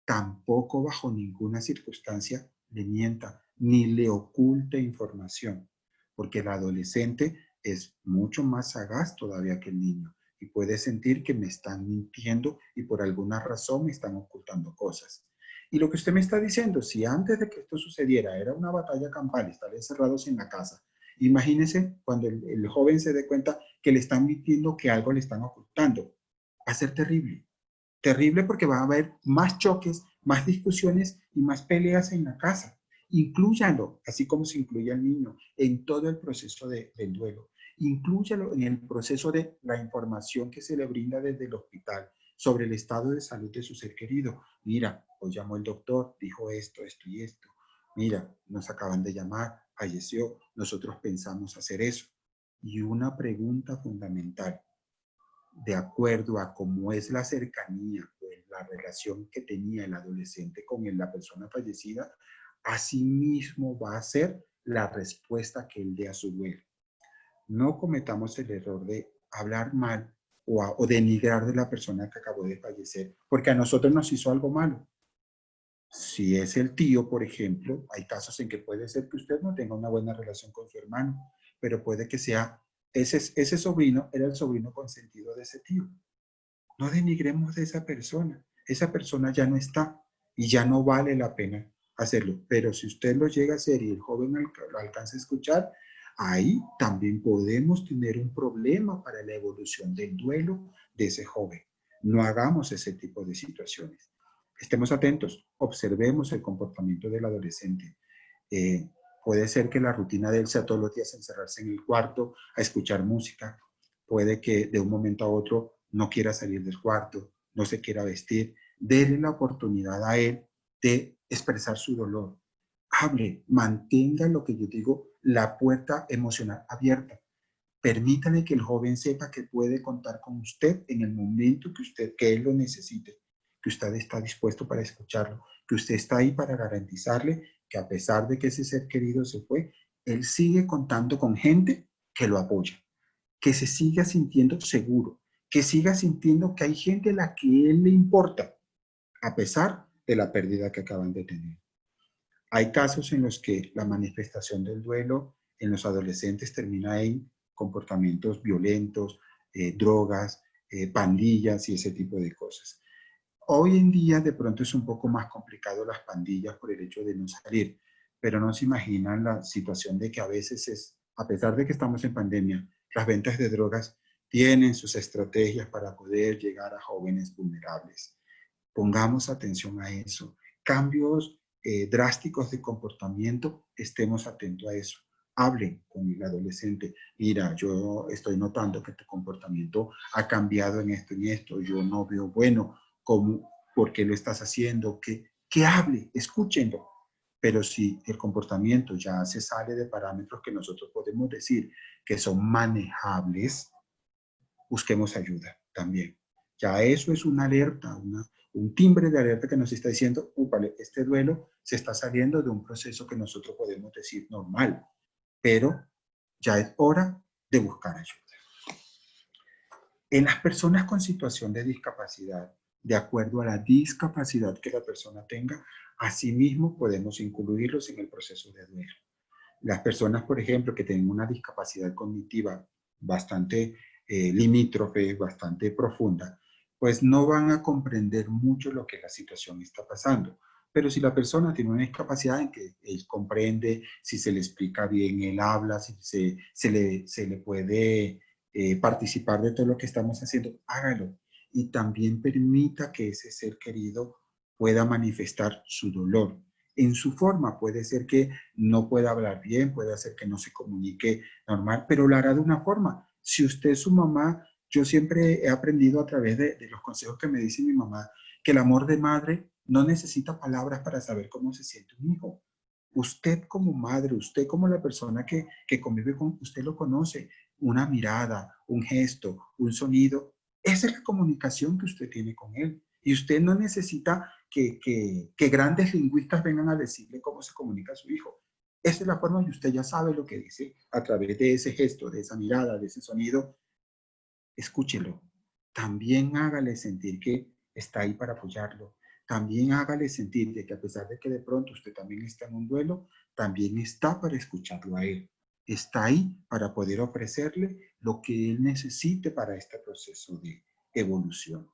Tampoco bajo ninguna circunstancia le mienta ni le oculte información, porque el adolescente es mucho más sagaz todavía que el niño y puede sentir que me están mintiendo y por alguna razón me están ocultando cosas. Y lo que usted me está diciendo, si antes de que esto sucediera era una batalla campal, estar encerrados en la casa, imagínese cuando el joven se dé cuenta que le están mintiendo, que algo le están ocultando. Va a ser terrible. Terrible porque va a haber más choques, más discusiones y más peleas en la casa. Inclúyalo, así como se incluye al niño, en todo el proceso del duelo. Inclúyalo en el proceso de la información que se le brinda desde el hospital sobre el estado de salud de su ser querido. Mira, hoy llamó el doctor, dijo esto, esto y esto. Mira, nos acaban de llamar, falleció, nosotros pensamos hacer eso. Y una pregunta fundamental, de acuerdo a cómo es la cercanía, pues, la relación que tenía el adolescente con la persona fallecida, así mismo va a ser la respuesta que él dé a su duelo. No cometamos el error de hablar mal o denigrar de la persona que acabó de fallecer, porque a nosotros nos hizo algo malo. Si es el tío, por ejemplo, hay casos en que puede ser que usted no tenga una buena relación con su hermano, pero puede que sea, ese sobrino era el sobrino consentido de ese tío. No denigremos de esa persona ya no está y ya no vale la pena hacerlo. Pero si usted lo llega a hacer y el joven lo alcanza a escuchar, ahí también podemos tener un problema para la evolución del duelo de ese joven. No hagamos ese tipo de situaciones. Estemos atentos, observemos el comportamiento del adolescente. Eh, Puede ser que la rutina de él sea todos los días encerrarse en el cuarto a escuchar música. Puede que de un momento a otro no quiera salir del cuarto, no se quiera vestir. Dele la oportunidad a él de expresar su dolor. Hable, mantenga lo que yo digo, la puerta emocional abierta. Permítale que el joven sepa que puede contar con usted en el momento que él lo necesite, que usted está dispuesto para escucharlo, que usted está ahí para garantizarle que a pesar de que ese ser querido se fue, él sigue contando con gente que lo apoya, que se siga sintiendo seguro, que siga sintiendo que hay gente a la que él le importa, a pesar de la pérdida que acaban de tener. Hay casos en los que la manifestación del duelo en los adolescentes termina en comportamientos violentos, drogas, pandillas y ese tipo de cosas. Hoy en día de pronto es un poco más complicado las pandillas por el hecho de no salir, pero no se imaginan la situación de que a veces a pesar de que estamos en pandemia, las ventas de drogas tienen sus estrategias para poder llegar a jóvenes vulnerables. Pongamos atención a eso. Cambios drásticos de comportamiento, estemos atentos a eso. Hablen con el adolescente. Mira, yo estoy notando que tu comportamiento ha cambiado en esto y esto. Yo no veo bueno cómo, por qué lo estás haciendo. Que hable, escúchenlo. Pero si el comportamiento ya se sale de parámetros que nosotros podemos decir que son manejables, busquemos ayuda también. Ya eso es una alerta, un timbre de alerta que nos está diciendo, vale, este duelo se está saliendo de un proceso que nosotros podemos decir normal, pero ya es hora de buscar ayuda. En las personas con situación de discapacidad, de acuerdo a la discapacidad que la persona tenga, asimismo podemos incluirlos en el proceso de duelo. Las personas, por ejemplo, que tienen una discapacidad cognitiva bastante limítrofe, bastante profunda, pues no van a comprender mucho lo que la situación está pasando. Pero si la persona tiene una discapacidad en que él comprende, si se le explica bien, él habla, si se le puede participar de todo lo que estamos haciendo, hágalo. Y también permita que ese ser querido pueda manifestar su dolor en su forma. Puede ser que no pueda hablar bien, puede ser que no se comunique normal, pero lo hará de una forma. Si usted es su mamá, yo siempre he aprendido a través de los consejos que me dice mi mamá, que el amor de madre no necesita palabras para saber cómo se siente un hijo. Usted como madre, usted como la persona que convive con, usted lo conoce, una mirada, un gesto, un sonido, esa es la comunicación que usted tiene con él. Y usted no necesita que grandes lingüistas vengan a decirle cómo se comunica su hijo. Esa es la forma en que usted ya sabe lo que dice a través de ese gesto, de esa mirada, de ese sonido. Escúchelo. También hágale sentir que está ahí para apoyarlo. También hágale sentir de que a pesar de que de pronto usted también está en un duelo, también está para escucharlo a él. Está ahí para poder ofrecerle lo que él necesite para este proceso de evolución.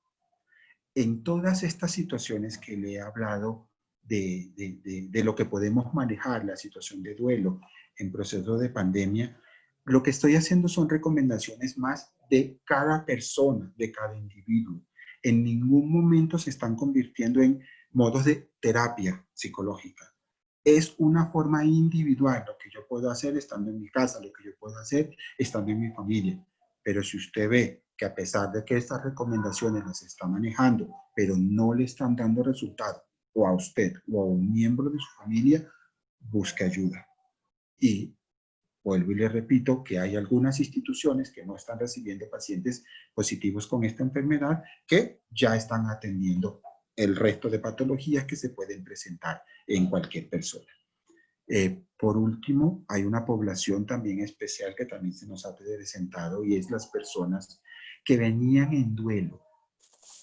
En todas estas situaciones que le he hablado de lo que podemos manejar, la situación de duelo en proceso de pandemia, lo que estoy haciendo son recomendaciones más de cada persona, de cada individuo. En ningún momento se están convirtiendo en modos de terapia psicológica. Es una forma individual, lo que yo puedo hacer estando en mi casa, lo que yo puedo hacer estando en mi familia. Pero si usted ve que a pesar de que estas recomendaciones las está manejando, pero no le están dando resultado, o a usted o a un miembro de su familia, busque ayuda. Y vuelvo y le repito que hay algunas instituciones que no están recibiendo pacientes positivos con esta enfermedad que ya están atendiendo el resto de patologías que se pueden presentar en cualquier persona. Por último, hay una población también especial que también se nos ha presentado y es las personas que venían en duelo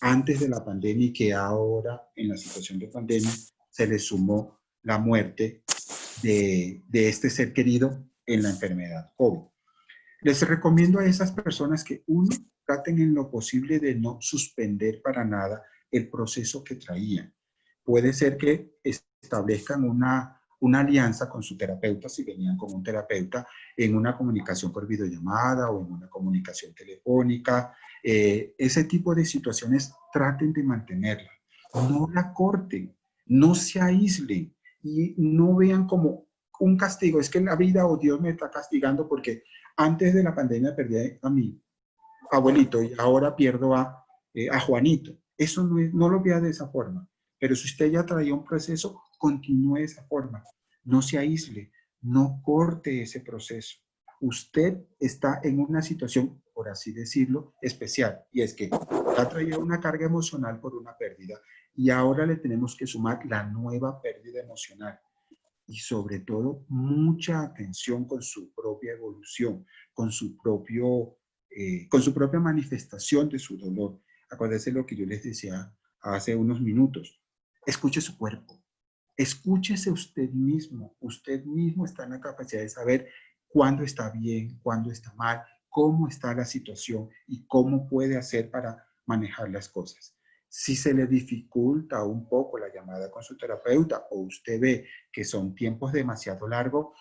antes de la pandemia y que ahora en la situación de pandemia se les sumó la muerte de este ser querido en la enfermedad COVID. Les recomiendo a esas personas que, uno, traten en lo posible de no suspender para nada el proceso que traían. Puede ser que establezcan una alianza con su terapeuta, si venían con un terapeuta, en una comunicación por videollamada o en una comunicación telefónica. Ese tipo de situaciones traten de mantenerla. No la corten, no se aíslen y no vean como un castigo. Es que la vida o Dios me está castigando porque antes de la pandemia perdí a mi abuelito y ahora pierdo a Juanito. Eso no lo vea de esa forma. Pero si usted ya traía un proceso, continúe de esa forma. No se aísle, no corte ese proceso. Usted está en una situación, por así decirlo, especial. Y es que ya traía una carga emocional por una pérdida y ahora le tenemos que sumar la nueva pérdida emocional. Y sobre todo, mucha atención con su propia evolución, con su propia manifestación de su dolor. Acuérdense lo que yo les decía hace unos minutos. Escuche su cuerpo. Escúchese usted mismo. Usted mismo está en la capacidad de saber cuándo está bien, cuándo está mal, cómo está la situación y cómo puede hacer para manejar las cosas. Si se le dificulta un poco la llamada con su terapeuta o usted ve que son tiempos demasiado largos,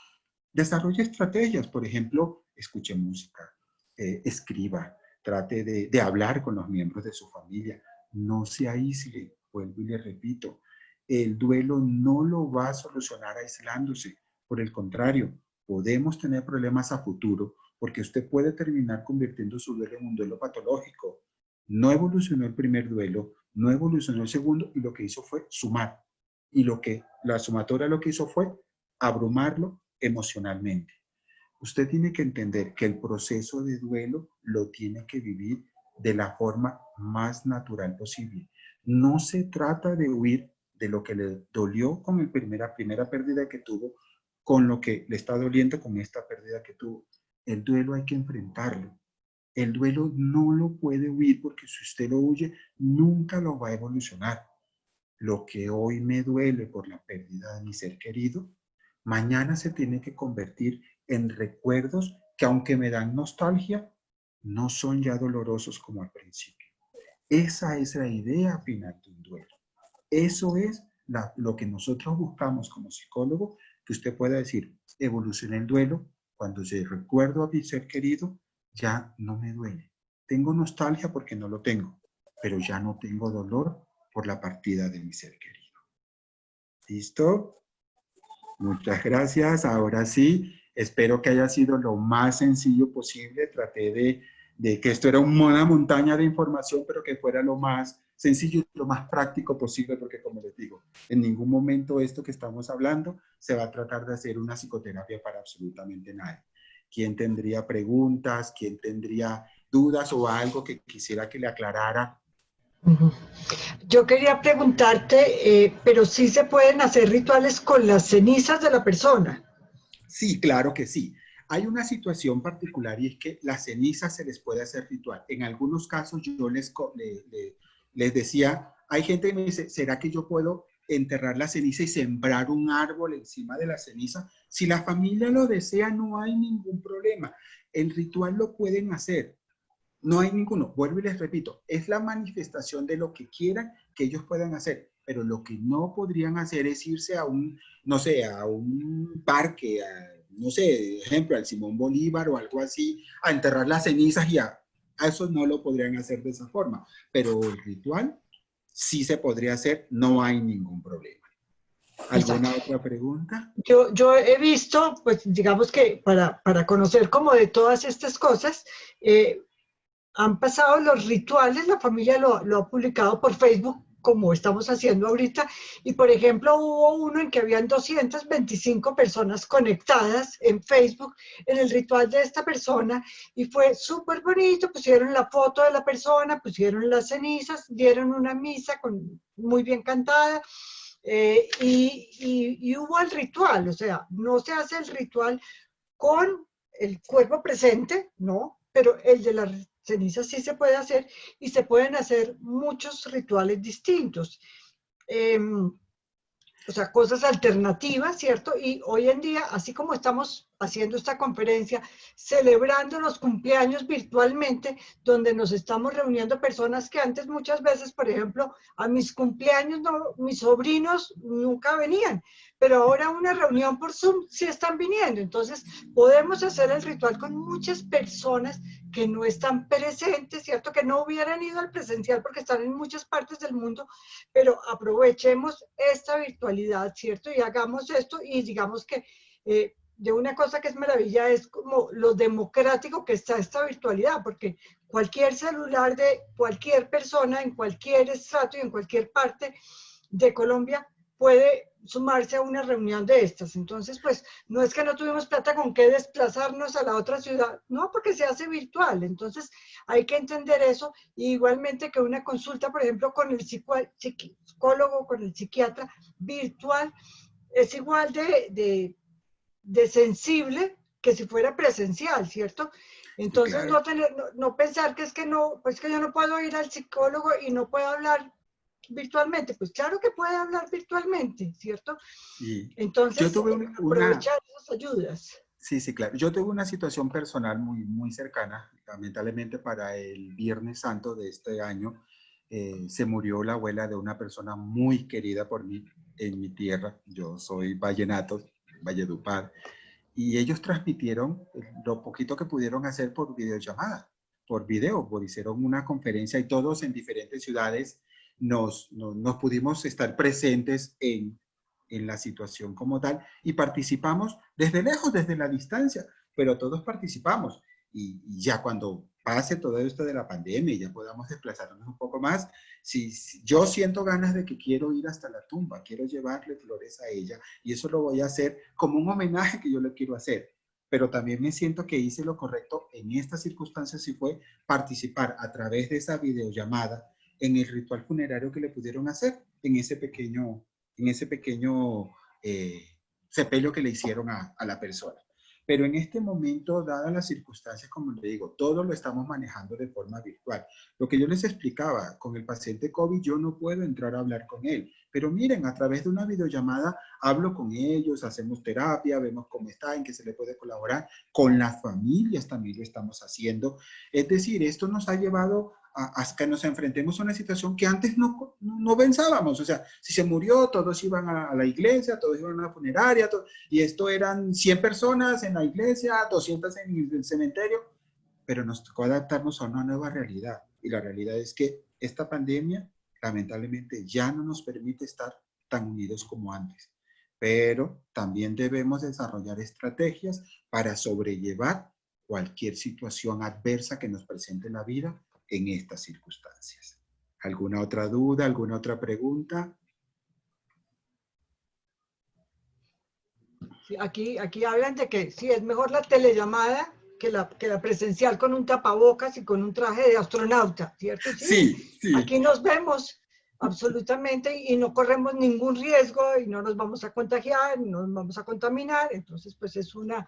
desarrolle estrategias. Por ejemplo, escuche música, escriba, trate de hablar con los miembros de su familia. No se aísle, vuelvo y le repito. El duelo no lo va a solucionar aislándose. Por el contrario, podemos tener problemas a futuro porque usted puede terminar convirtiendo su duelo en un duelo patológico. No evolucionó el primer duelo, no evolucionó el segundo y lo que hizo fue sumar. Y la sumatoria lo que hizo fue abrumarlo emocionalmente. Usted tiene que entender que el proceso de duelo lo tiene que vivir de la forma más natural posible. No se trata de huir de lo que le dolió con la primera pérdida que tuvo, con lo que le está doliendo con esta pérdida que tuvo. El duelo hay que enfrentarlo. El duelo no lo puede huir porque si usted lo huye, nunca lo va a evolucionar. Lo que hoy me duele por la pérdida de mi ser querido, mañana se tiene que convertir en recuerdos que aunque me dan nostalgia, no son ya dolorosos como al principio. Esa es la idea final de un duelo. Eso es lo que nosotros buscamos como psicólogo, que usted pueda decir, evoluciona el duelo, cuando yo recuerdo a mi ser querido, ya no me duele. Tengo nostalgia porque no lo tengo, pero ya no tengo dolor por la partida de mi ser querido. ¿Listo? Muchas gracias. Ahora sí, espero que haya sido lo más sencillo posible. Traté de que esto era una montaña de información, pero que fuera lo más sencillo y lo más práctico posible, porque como les digo, en ningún momento esto que estamos hablando se va a tratar de hacer una psicoterapia para absolutamente nadie. ¿Quién tendría preguntas? ¿Quién tendría dudas o algo que quisiera que le aclarara? Yo quería preguntarte, pero sí se pueden hacer rituales con las cenizas de la persona. Sí, claro que sí. Hay una situación particular y es que las cenizas se les puede hacer ritual. En algunos casos yo les decía, hay gente que me dice, ¿será que yo puedo enterrar la ceniza y sembrar un árbol encima de la ceniza? Si la familia lo desea, no hay ningún problema. El ritual lo pueden hacer. No hay ninguno. Vuelvo y les repito, es la manifestación de lo que quieran que ellos puedan hacer, pero lo que no podrían hacer es irse a no sé, a un parque, no sé, ejemplo, al Simón Bolívar o algo así, a enterrar las cenizas y a A eso no lo podrían hacer de esa forma, pero el ritual sí se podría hacer, no hay ningún problema. ¿Alguna Exacto. otra pregunta? Yo he visto, pues digamos que para conocer como de todas estas cosas, eh, han pasado los rituales, la familia lo ha publicado por Facebook, como estamos haciendo ahorita, y por ejemplo hubo uno en que habían 225 personas conectadas en Facebook en el ritual de esta persona, y fue súper bonito, pusieron la foto de la persona, pusieron las cenizas, dieron una misa muy bien cantada, y hubo el ritual, o sea, no se hace el ritual con el cuerpo presente, ¿no? Pero el de las cenizas sí se puede hacer y se pueden hacer muchos rituales distintos. Eh, o sea, cosas alternativas, ¿cierto? Y hoy en día, así como estamos haciendo esta conferencia, celebrando los cumpleaños virtualmente, donde nos estamos reuniendo personas que antes muchas veces, por ejemplo, a mis cumpleaños, no, mis sobrinos nunca venían, pero ahora una reunión por Zoom sí están viniendo. Entonces, podemos hacer el ritual con muchas personas que no están presentes, ¿cierto? Que no hubieran ido al presencial porque están en muchas partes del mundo, pero aprovechemos esta virtualidad, ¿cierto? Y hagamos esto y digamos que de una cosa que es maravilla es como lo democrático que está esta virtualidad, porque cualquier celular de cualquier persona en cualquier estrato y en cualquier parte de Colombia puede sumarse a una reunión de estas. Entonces, pues, no es que no tuvimos plata con qué desplazarnos a la otra ciudad, no, porque se hace virtual. Entonces, hay que entender eso. Y igualmente que una consulta, por ejemplo, con el psicólogo, con el psiquiatra virtual, es igual de sensible que si fuera presencial, ¿cierto? Sí, Entonces, claro. no pensar que es que no, pues que yo no puedo ir al psicólogo y no puedo hablar virtualmente. Pues claro que puede hablar virtualmente, ¿cierto? Sí. Yo Entonces, tuve aprovechar esas ayudas. sí, sí, claro. Yo tuve una situación personal muy, muy cercana. Lamentablemente para el Viernes Santo de este año se murió la abuela de una persona muy querida por mí en mi tierra. Yo soy vallenato, Valledupar, y ellos transmitieron lo poquito que pudieron hacer por videollamada, por video, por hicieron una conferencia y todos en diferentes ciudades nos pudimos estar presentes en la situación como tal y participamos desde lejos, desde la distancia, pero todos participamos. Y ya cuando pase todo esto de la pandemia y ya podamos desplazarnos un poco más, si yo siento ganas de que quiero ir hasta la tumba, quiero llevarle flores a ella y eso lo voy a hacer como un homenaje que yo le quiero hacer. Pero también me siento que hice lo correcto en estas circunstancias y fue participar a través de esa videollamada en el ritual funerario que le pudieron hacer en ese pequeño sepelio que le hicieron a la persona. Pero en este momento, dadas las circunstancias, como le digo, todo lo estamos manejando de forma virtual. Lo que yo les explicaba, con el paciente COVID yo no puedo entrar a hablar con él, pero miren, a través de una videollamada hablo con ellos, hacemos terapia, vemos cómo está, en qué se le puede colaborar. Con las familias también lo estamos haciendo. Es decir, esto nos ha llevado a que nos enfrentemos a una situación que antes no pensábamos. O sea, si se murió, todos iban a la iglesia, todos iban a la funeraria, y esto eran 100 personas en la iglesia, 200 en el cementerio, pero nos tocó adaptarnos a una nueva realidad. Y la realidad es que esta pandemia, lamentablemente, ya no nos permite estar tan unidos como antes. Pero también debemos desarrollar estrategias para sobrellevar cualquier situación adversa que nos presente la vida en estas circunstancias. ¿Alguna otra duda, alguna otra pregunta? Sí, aquí hablan de que sí, es mejor la telellamada que la presencial con un tapabocas y con un traje de astronauta, ¿cierto? Sí, Sí, sí. aquí nos vemos absolutamente y no corremos ningún riesgo y no nos vamos a contagiar, no nos vamos a contaminar, entonces pues es una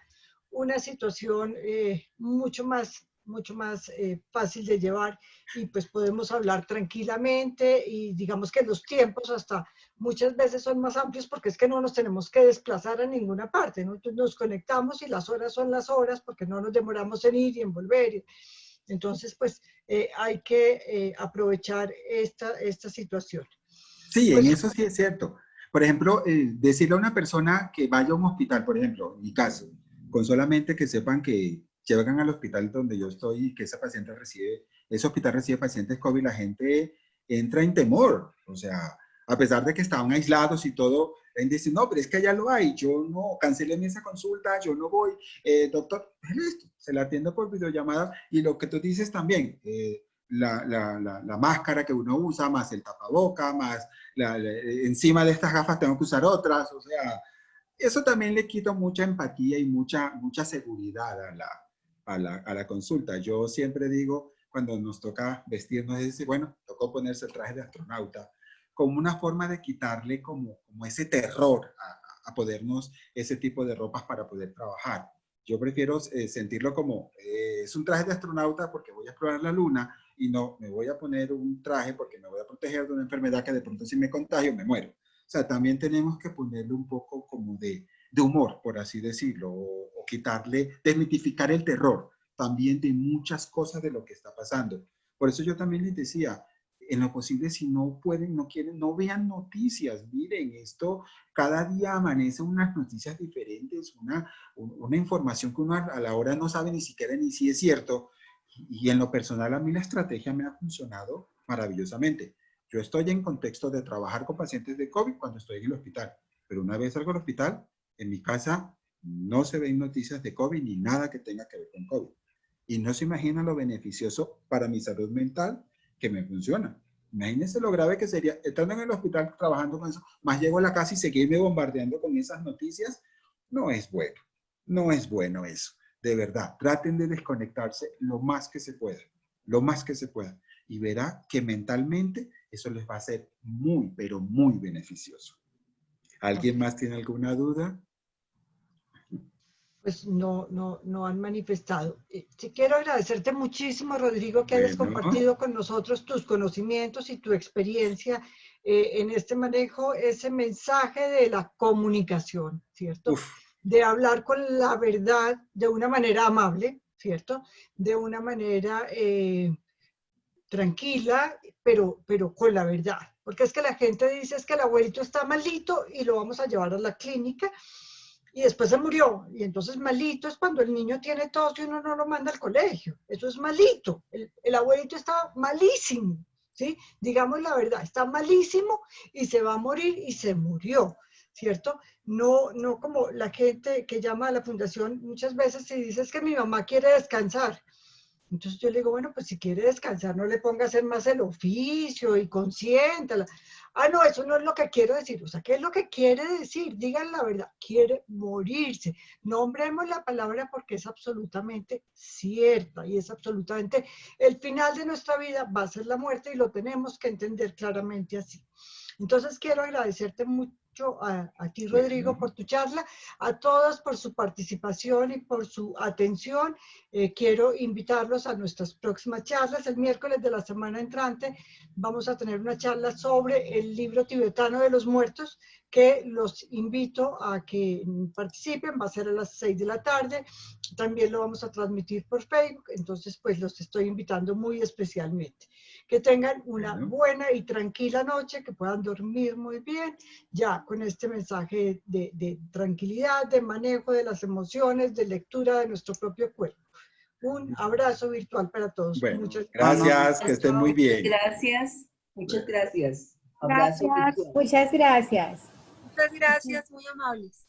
situación mucho más fácil de llevar y pues podemos hablar tranquilamente y digamos que los tiempos hasta muchas veces son más amplios porque es que no nos tenemos que desplazar a ninguna parte, ¿no? Entonces nos conectamos y las horas son las horas porque no nos demoramos en ir y en volver. Entonces, pues hay que aprovechar esta situación. Sí, en Pues eso sí es cierto. Por ejemplo, decirle a una persona que vaya a un hospital, por ejemplo, en mi caso, con solamente que sepan que llegan al hospital donde yo estoy y que ese hospital recibe pacientes COVID, la gente entra en temor. O sea, a pesar de que estaban aislados y todo, él dice, no, pero es que allá lo hay, yo no, cancéleme esa consulta, yo no voy, doctor, listo, se la atiendo por videollamada. Y lo que tú dices también, la máscara que uno usa, más el tapaboca, más encima de estas gafas tengo que usar otras, o sea, eso también le quita mucha empatía y mucha seguridad a la consulta. Yo siempre digo, cuando nos toca vestirnos, es decir, bueno, tocó ponerse el traje de astronauta, como una forma de quitarle como ese terror a ponernos ese tipo de ropas para poder trabajar. Yo prefiero sentirlo como, es un traje de astronauta porque voy a explorar la luna y no me voy a poner un traje porque me voy a proteger de una enfermedad que de pronto si me contagio me muero. O sea, también tenemos que ponerle un poco como de humor, por así decirlo, o quitarle, desmitificar el terror también de muchas cosas de lo que está pasando. Por eso yo también les decía, en lo posible, si no pueden, no quieren, no vean noticias. Miren, esto cada día amanece unas noticias diferentes, una información que uno a la hora no sabe ni siquiera ni si es cierto. Y en lo personal, a mí la estrategia me ha funcionado maravillosamente. Yo estoy en contexto de trabajar con pacientes de COVID cuando estoy en el hospital, pero una vez salgo al hospital, en mi casa no se ven noticias de COVID ni nada que tenga que ver con COVID. Y no se imaginan lo beneficioso para mi salud mental que me funciona. Imagínense lo grave que sería estando en el hospital trabajando con eso, más llego a la casa y seguirme bombardeando con esas noticias. No es bueno, no es bueno eso. De verdad, traten de desconectarse lo más que se pueda, lo más que se pueda. Y verá que mentalmente eso les va a ser muy, pero muy beneficioso. ¿Alguien más tiene alguna duda? Pues no han manifestado. Sí quiero agradecerte muchísimo, Rodrigo, que hayas Bueno, compartido con nosotros tus conocimientos y tu experiencia en este manejo, ese mensaje de la comunicación, ¿cierto? uf, De hablar con la verdad de una manera amable, ¿cierto? De una manera tranquila, pero con la verdad. Porque es que la gente dice es que el abuelito está malito y lo vamos a llevar a la clínica y después se murió. Y entonces malito es cuando el niño tiene tos y uno no lo manda al colegio. Eso es malito. El abuelito está malísimo, ¿sí? Digamos la verdad, está malísimo y se va a morir y se murió, ¿cierto? No como la gente que llama a la fundación muchas veces y dice es que mi mamá quiere descansar. Entonces yo le digo, bueno, pues si quiere descansar, no le ponga a hacer más el oficio y consiéntala. Ah, no, eso no es lo que quiero decir. O sea, ¿qué es lo que quiere decir? Digan la verdad, quiere morirse. Nombremos la palabra porque es absolutamente cierta y es absolutamente el final de nuestra vida va a ser la muerte y lo tenemos que entender claramente así. Entonces quiero agradecerte mucho a ti, Rodrigo, bueno, por tu charla, a todos por su participación y por su atención. Quiero invitarlos a nuestras próximas charlas. El miércoles de la semana entrante vamos a tener una charla sobre el libro tibetano de los muertos, que los invito a que participen. Va a ser a las 6 de la tarde. También lo vamos a transmitir por Facebook. Entonces, pues los estoy invitando muy especialmente. Que tengan una bueno. buena y tranquila noche, que puedan dormir muy bien, ya con este mensaje de tranquilidad, de manejo de las emociones, de lectura de nuestro propio cuerpo. Un abrazo virtual para todos. Bueno, Muchas gracias, que estén muy Muchas bien. gracias, muchas Bueno. gracias. Abrazo Gracias, virtual. muchas gracias. Muchas gracias, muy amables.